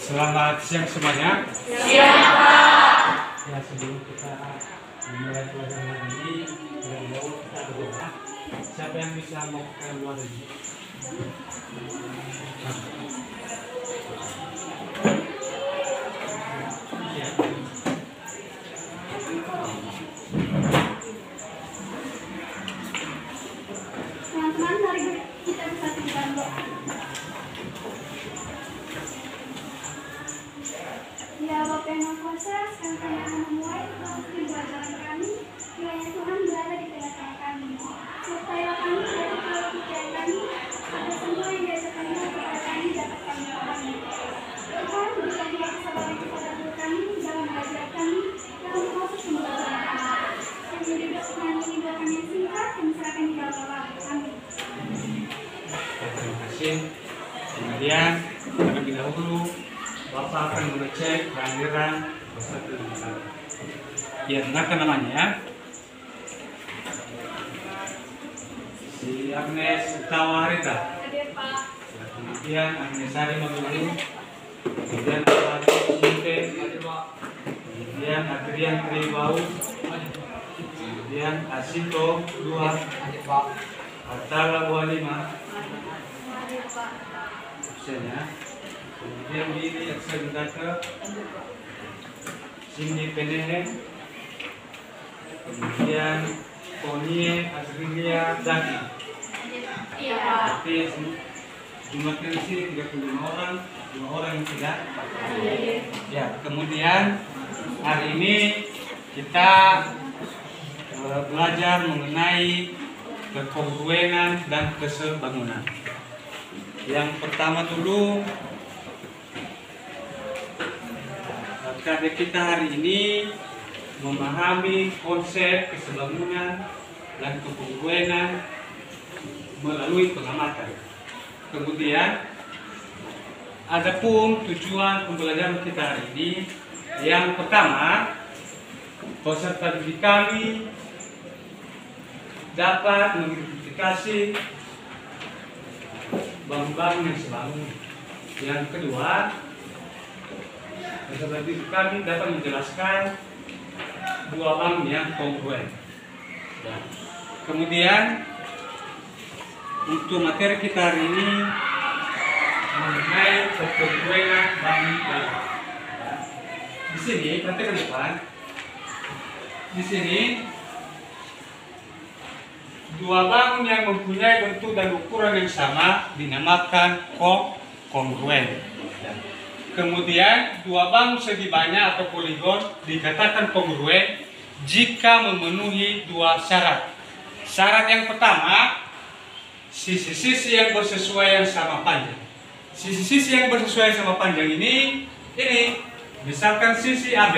Selamat siang semuanya. Siang, Pak. Ya, sebelum kita memulai pelajaran hari ini, kita berdoa. Siapa yang bisa melakukan doa ini? Teman-teman, mari kita bersatukan doa. Ya Bapa yang Maha Kuasa, sekarang kami akan memulai waktu pelajaran kami. Kiranya Tuhan berada di tengah-tengah kami. Sertailah kami dari segala pikiran kami, agar semua yang diajarkan kepada kami dapat kami pahami. Tuhan, berikanlah kesabaran kepada guru kami dalam mengajar kami dalam proses pembelajaran kami. Kami juga menyanyi doakan yang singkat dan serahkan di dalam Allah. Amin. Terima kasih. Kemudian, terlebih dahulu, Bapak akan mengecek kehadiran peserta didik. Ya, dengarkan namanya ya. Si Agnes Tawarita. Hadir, Pak. Ya, kemudian Agnes Sari Magulu. Kemudian Alfati Sunte. Kemudian Adrian Tribau. Kemudian Asito Luar. Atala Walima. Hadir, Pak. Absen ya. Kemudian Lili Aksen Data. Cindy Penehe. Kemudian Konie Azrilia Zaki. Iya, Pak. Berarti jumlahnya di sini 35 orang, 2 orang yang tidak. Ya, kemudian hari ini kita belajar mengenai kekongruenan dan kesebangunan. Yang pertama dulu, karena kita hari ini memahami konsep kesebangunan dan kekongruenan melalui pengamatan. Kemudian, adapun tujuan pembelajaran kita hari ini, yang pertama, peserta didik kami dapat mengidentifikasi bangun-bangun yang sebangun. Yang kedua, peserta didik kami dapat menjelaskan dua bangun yang kongruen. Kemudian, untuk materi kita hari ini mengenai kekongruenan bangun. Di sini, perhatikan depan. Di sini, dua bangun yang mempunyai bentuk dan ukuran yang sama dinamakan kongruen. Kemudian dua bangun segi banyak atau poligon dikatakan kongruen jika memenuhi dua syarat. Syarat yang pertama, sisi-sisi yang bersesuaian sama panjang. Sisi-sisi yang bersesuaian sama panjang ini misalkan sisi AB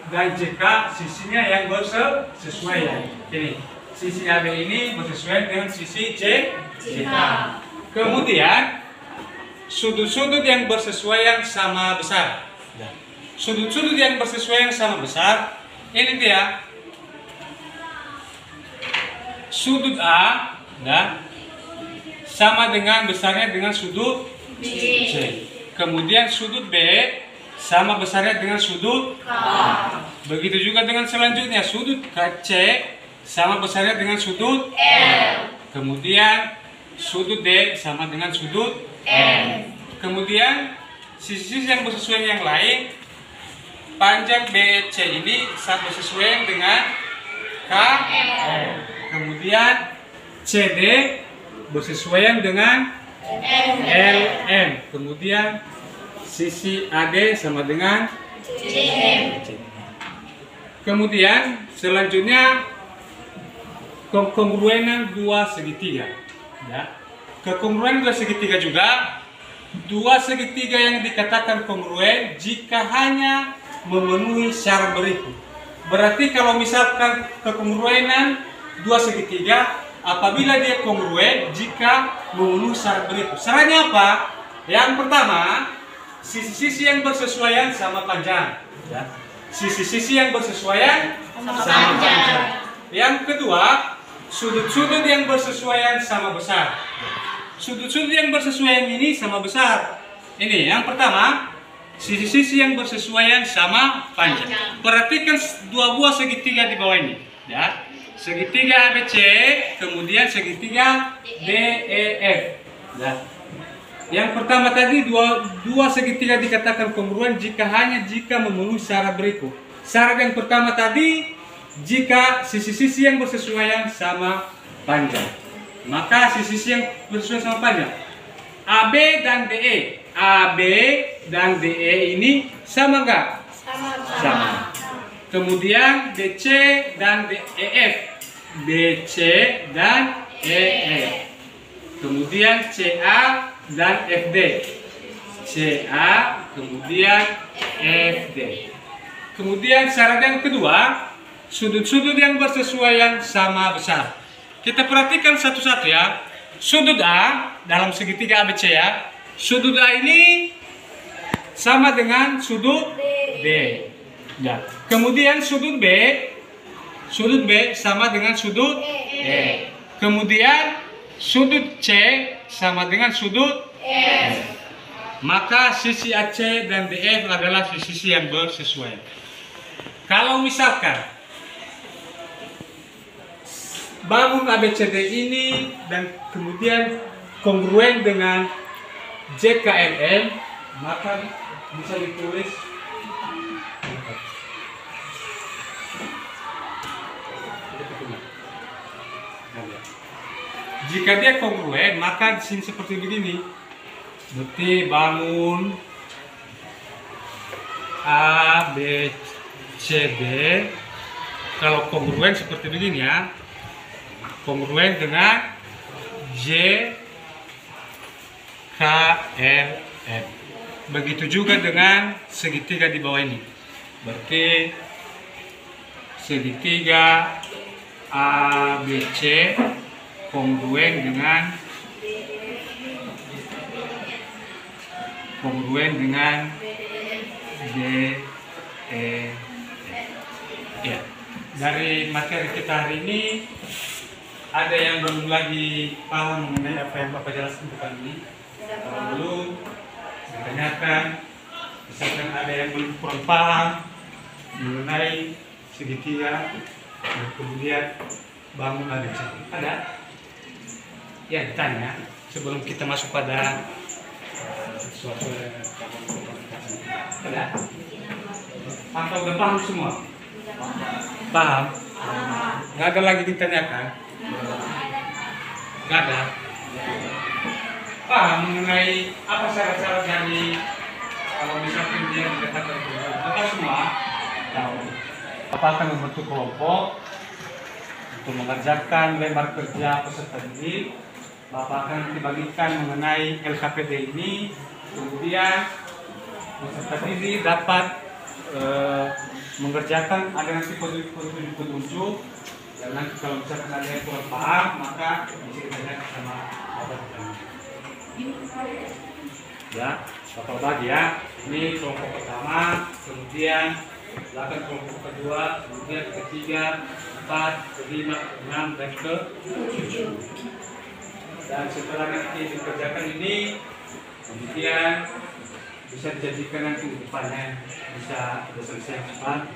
dan JK sisinya yang bersesuaian. Ini sisi AB ini bersesuaian dengan sisi JK. Kemudian sudut-sudut yang bersesuaian sama besar. Sudut-sudut yang bersesuaian sama besar, ini dia. Sudut A sama dengan besarnya dengan sudut C. Kemudian sudut B sama besarnya dengan sudut K. Begitu juga dengan selanjutnya sudut C sama besarnya dengan sudut L. Kemudian sudut D sama dengan sudut M. Kemudian sisi-sisi yang bersesuaian yang lain, panjang BC ini sama bersesuaian dengan KL. Kemudian CD bersesuaian dengan LM. Kemudian sisi AD sama dengan CM. Kemudian selanjutnya kekongruenan dua segitiga. Ya. Kekongruenan dua segitiga juga, dua segitiga yang dikatakan kongruen jika hanya memenuhi syarat berikut. Berarti kalau misalkan kekongruenan dua segitiga apabila dia kongruen jika memenuhi syarat berikut. Syaratnya apa? Yang pertama, sisi-sisi yang bersesuaian sama panjang. Ya. Sisi-sisi yang bersesuaian sama panjang. Yang kedua, sudut-sudut yang bersesuaian sama besar. Sudut-sudut yang bersesuaian ini sama besar. Ini yang pertama, sisi-sisi yang bersesuaian sama panjang. Perhatikan dua buah segitiga di bawah ini, ya. Segitiga ABC, kemudian segitiga DEF. Ya. Yang pertama tadi dua segitiga dikatakan kongruen jika memenuhi syarat berikut. Syarat yang pertama tadi jika sisi-sisi yang bersesuaian sama panjang. Maka sisi-sisi yang bersesuaian sama panjang. AB dan DE. AB dan DE ini sama enggak? Sama. Kemudian BC dan DEF. BC dan EF. Kemudian CA dan FD. CA kemudian FD. Kemudian syarat yang kedua, sudut-sudut yang bersesuaian sama besar. Kita perhatikan satu-satu ya. Sudut A dalam segitiga ABC ya. Sudut A ini sama dengan sudut D. Ya. Kemudian sudut B sama dengan sudut E. Kemudian sudut C sama dengan sudut F. Maka sisi AC dan DF adalah sisi yang bersesuaian. Kalau misalkan bangun ABCD ini dan kemudian kongruen dengan JKLM, maka bisa ditulis jika dia kongruen, maka di sini seperti begini. Berarti bangun A, B, C, D. Kalau kongruen seperti begini ya. Kongruen dengan J, K, L, M. Begitu juga dengan segitiga di bawah ini. Berarti segitiga ABC kongruen dengan D, E, F. Ya. Dari materi kita hari ini, ada yang belum lagi paham mengenai apa yang Bapak jelaskan depan ini? Kalau belum, ditanyakan. Misalkan ada yang belum kurang paham mengenai segitiga, dan kemudian bangun ABC. Ada? Ya, ditanya sebelum kita masuk pada suatu ada? Atau udah paham semua? Paham? Nggak ada lagi ditanyakan? Nggak ada? Paham mengenai apa syarat-syarat dari kalau misalkan dia dikatakan kita semua tahu. Apa akan membentuk kelompok untuk mengerjakan lembar kerja peserta didik. Bapak akan dibagikan mengenai LKPD ini, kemudian peserta didik dapat mengerjakan, ada nanti petunjuk. Dan nanti kalau misalkan ada yang kurang paham, maka bisa ditanyakan sama Bapak. Ya, Bapak bagi ya. Ini kelompok pertama, kemudian silakan kelompok kedua, kemudian ketiga, 4, kelima, 6, dan ke-7. Dan setelah nanti dikerjakan ini, kemudian bisa dijadikan nanti di depannya bisa selesai cepat.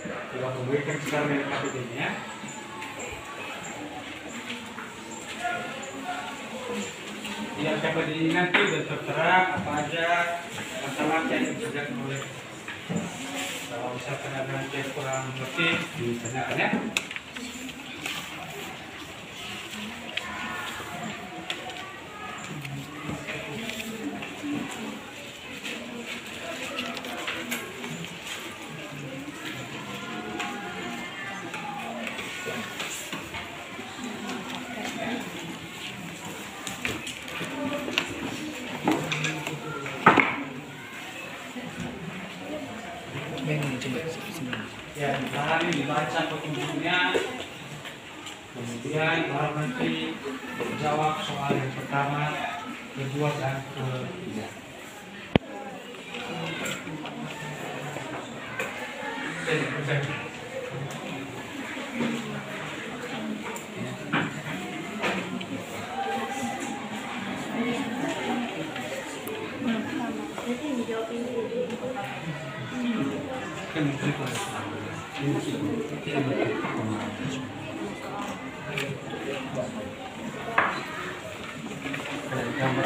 Coba memberikan sekarang yang KPD-nya ya. Di KPD ini nanti sudah tertera apa aja masalah yang dikerjakan oleh. Kalau misalkan ada nanti yang kurang mengerti, ditanyakan ya. Ya, dipahami, dibaca petunjuknya, kemudian baru nanti jawab soal yang pertama, kedua, dan ketiga. Gambar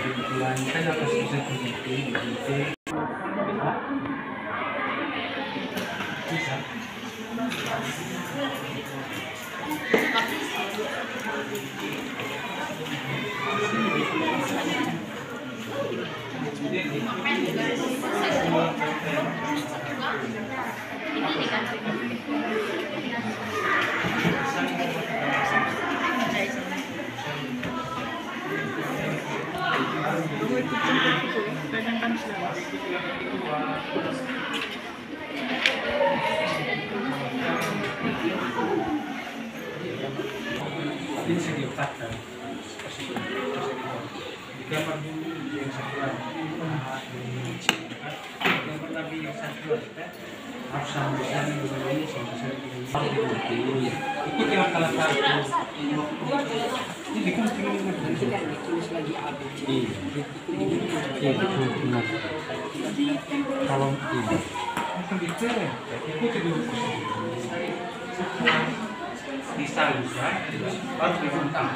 di bulan kan harus bisa bisa. Ini segi otak kan. Gambar dulu yang satuan. Gambar lagi yang satuan kan. Harus sampai sana begini sampai begini. Ikuti langkah ini kan tulis lagi ABC. Kalau ini akan detail, ikuti dulu. Bisa baru dibentang.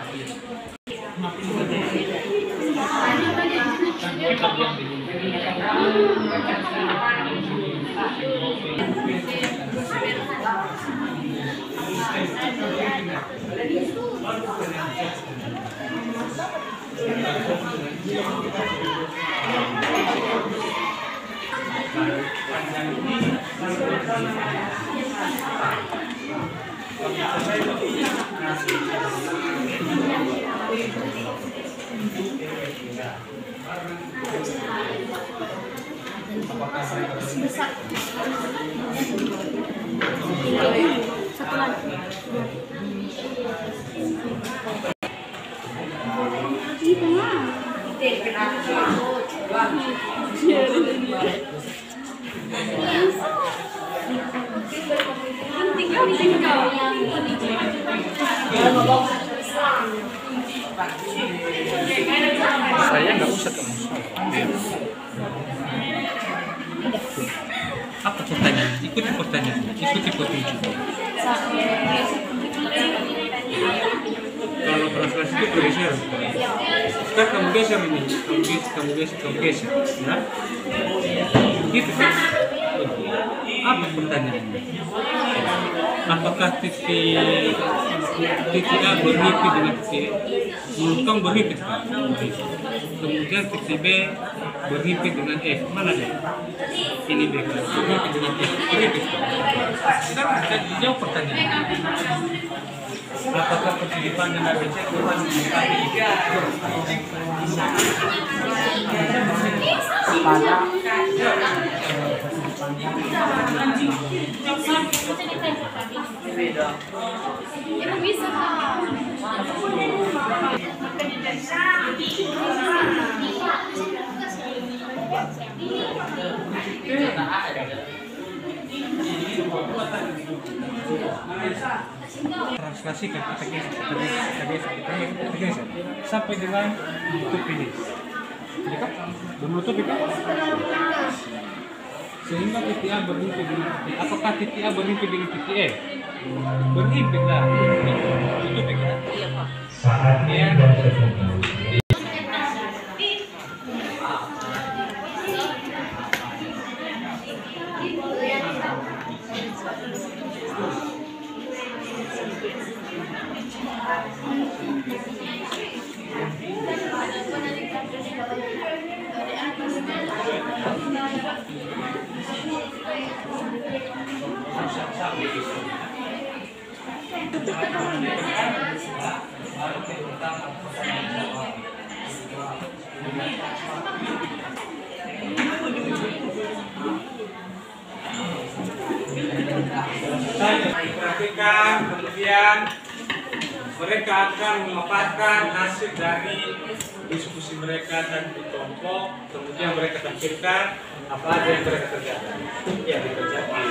Saya nggak usah ke musola. Apa pertanyaan? Ikuti pertanyaan. Ikuti petunjuk. Kalau translasi itu bergeser. Sekarang kamu geser ini, kamu geser, ya? Gitu kan? Apa pertanyaannya? Apakah titik A berhimpit dengan titik E? Menurut kamu berhimpit kan? Kemudian titik B berhimpit dengan F. Mana deh? Ini B kan? Berhimpit dengan F. Berhimpit kan? Sekarang kita jawab pertanyaan. Apakah pertidipaan yang ABC Tuhan translasikan kita geser sampai dengan tutup ini. Jadi kan menutup itu sehingga titik A berhimpit dengan titik. Apakah titik A berhimpit dengan titik E? Berhimpit lah. Tutup ya. Saatnya perhatikan, kemudian mereka akan memaparkan hasil dari diskusi mereka dan di kelompok, kemudian mereka tampilkan apa aja yang mereka kerjakan. Ya, dikerjakan.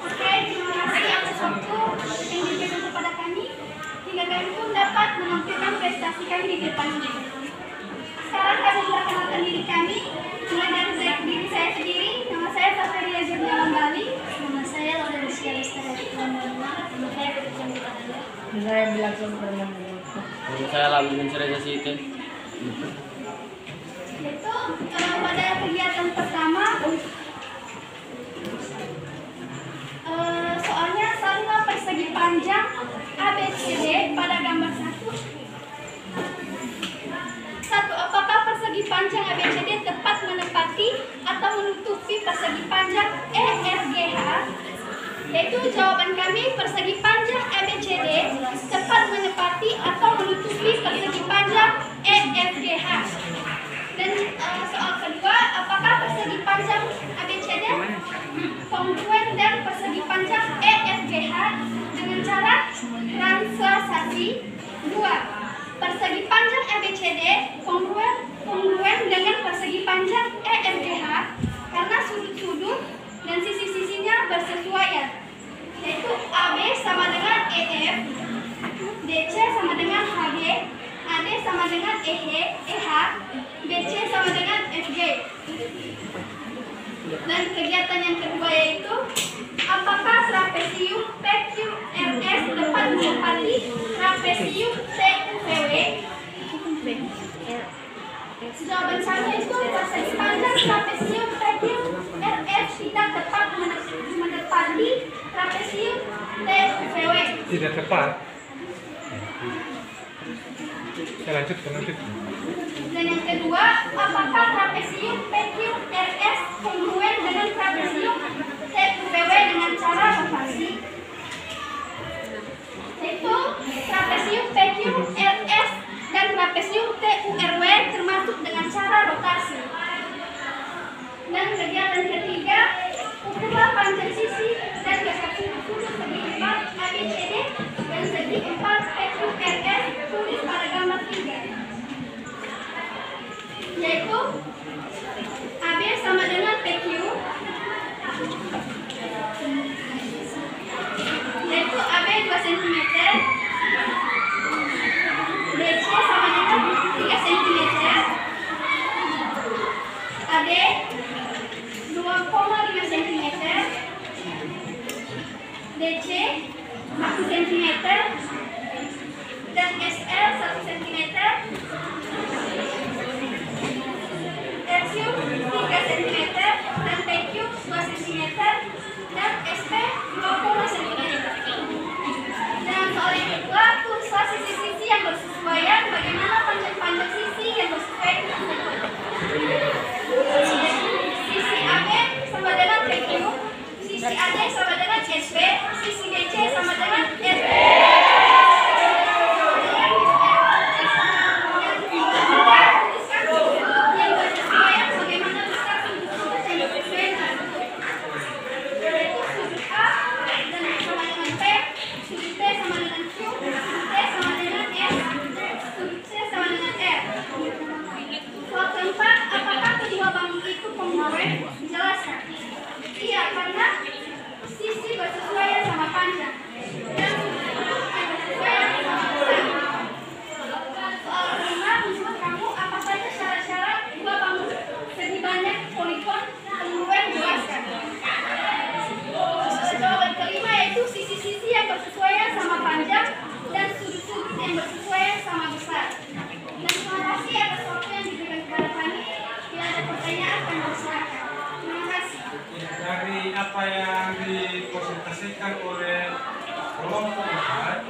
Oke, terima kasih atas waktu yang diberikan kepada kami hingga kami pun dapat menampilkan prestasi kami di depan ini. Sekarang kami memperkenalkan diri kami, mulai dari diri saya sendiri. Nama saya Safaria Jurnawan Bali. Saya bilang sama Kalau saya lalu serialisasi itu. Yaitu pada kegiatan pertama, soalnya sama persegi panjang ABCD pada gambar 1. Apakah persegi panjang ABCD tepat menepati atau menutupi persegi panjang EFGH? Yaitu jawaban kami persegi panjang ABCD tepat menepati atau menutupi persegi panjang EFGH. Dan soal kedua, apakah persegi panjang ABCD kongruen dan persegi panjang EFGH dengan cara translasi? 2. Persegi panjang ABCD kongruen dengan persegi panjang EFGH karena sudut-sudut dan sisi-sisinya bersesuaian, yaitu AB sama dengan EF, DC sama dengan HG, AD sama dengan EH, BC sama dengan FG. Dan kegiatan yang kedua yaitu apakah trapesium PQRS dapat menepati trapesium TUVW? Jawaban saya itu persegi panjang trapesium PQRS tidak tepat menepati trapesium TUVW. Tidak tepat. Saya lanjut. Dan yang kedua, apakah trapesium PQRS kongruen dengan trapesium TUVW dengan cara rotasi? Yaitu trapesium PQRS dan trapesium TURW termasuk dengan cara rotasi. Dan kegiatan ketiga, ukurlah panjang sisi dan dasar sudut segi 4 ABCD dan segi 4 PQRS tulis pada gambar 3. Yaitu AB sama dengan PQ, yaitu AB 2 cm, BC sama dengan 3 cm, AD 2,5 cm, DC 1 cm, dan SL 1 cm, Tersium 3 cm, dan PQ 2 cm, dan SP 20 cm. Dan soal yang kedua, tulislah sisi-sisi yang bersesuaian. Bagaimana panjang-panjang sisi yang bersesuaian tersebut? Sisi AB sama dengan PQ, sisi AD sama dengan SP, sisi DC sama dengan SP. Jelaskan. Iya, karena sisi bersesuaian sama panjang dan bersesuaian sama besar. Soal kelima, menurut kamu apa saja syarat-syarat dua bangun segi banyak poligon kongruen? Jelaskan. Jawaban kelima yaitu sisi-sisi yang bersesuaian sama panjang dan sudut-sudut yang bersesuaian sama besar. Dan terima kasih atas waktu yang diberikan kepada kami. Bila ada pertanyaan, kami persilakan. Terima kasih. Dari apa yang dipresentasikan oleh kelompok 4,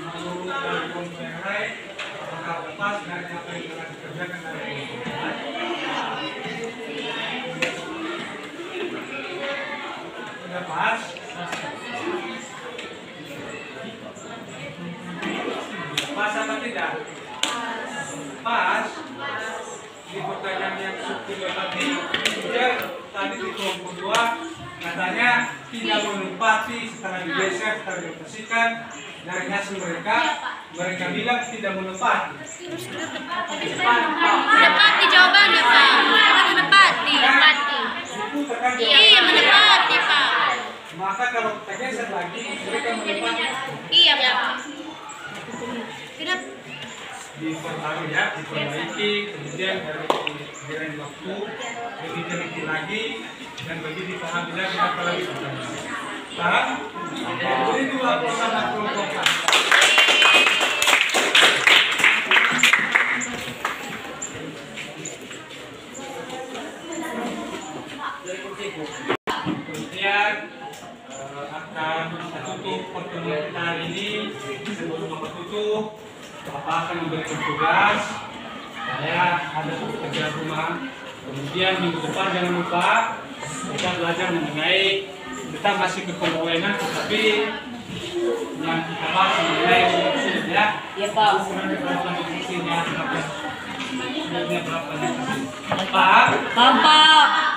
menurut dari kelompok yang lain, apakah lepas dari apa yang telah dikerjakan dari kelompok 4? Sudah pas? Pas apa tidak? Pas. Di pertanyaan yang subtitle tadi, tadi di kelompok 2 katanya tidak menempati setelah digeser, setelah dirotasikan. Dari hasil mereka bilang tidak menempati. Menepati jawabannya, Pak. Menepati. Iya, menepati, Pak. Maka kalau kita geser lagi, mereka menempati. Iya, Pak. Tidak. Diperbaiki, kemudian dari jalan waktu lebih teliti lagi dan lebih dipahami lagi apa lagi pertanyaan. Paham? Jadi dua pertama kelompokan. Kemudian akan kita tutup pertemuan kita hari ini. Sebelum Bapak tutup, Bapak akan memberikan tugas. Saya ada pekerjaan rumah. Kemudian minggu depan jangan lupa kita belajar mengenai, kita masih ke kongruenan, tetapi yang kita bahas mengenai mesin ya. Iya Pak. Ukurannya berapa mesinnya, berapa. Berapa. Pak? Pak.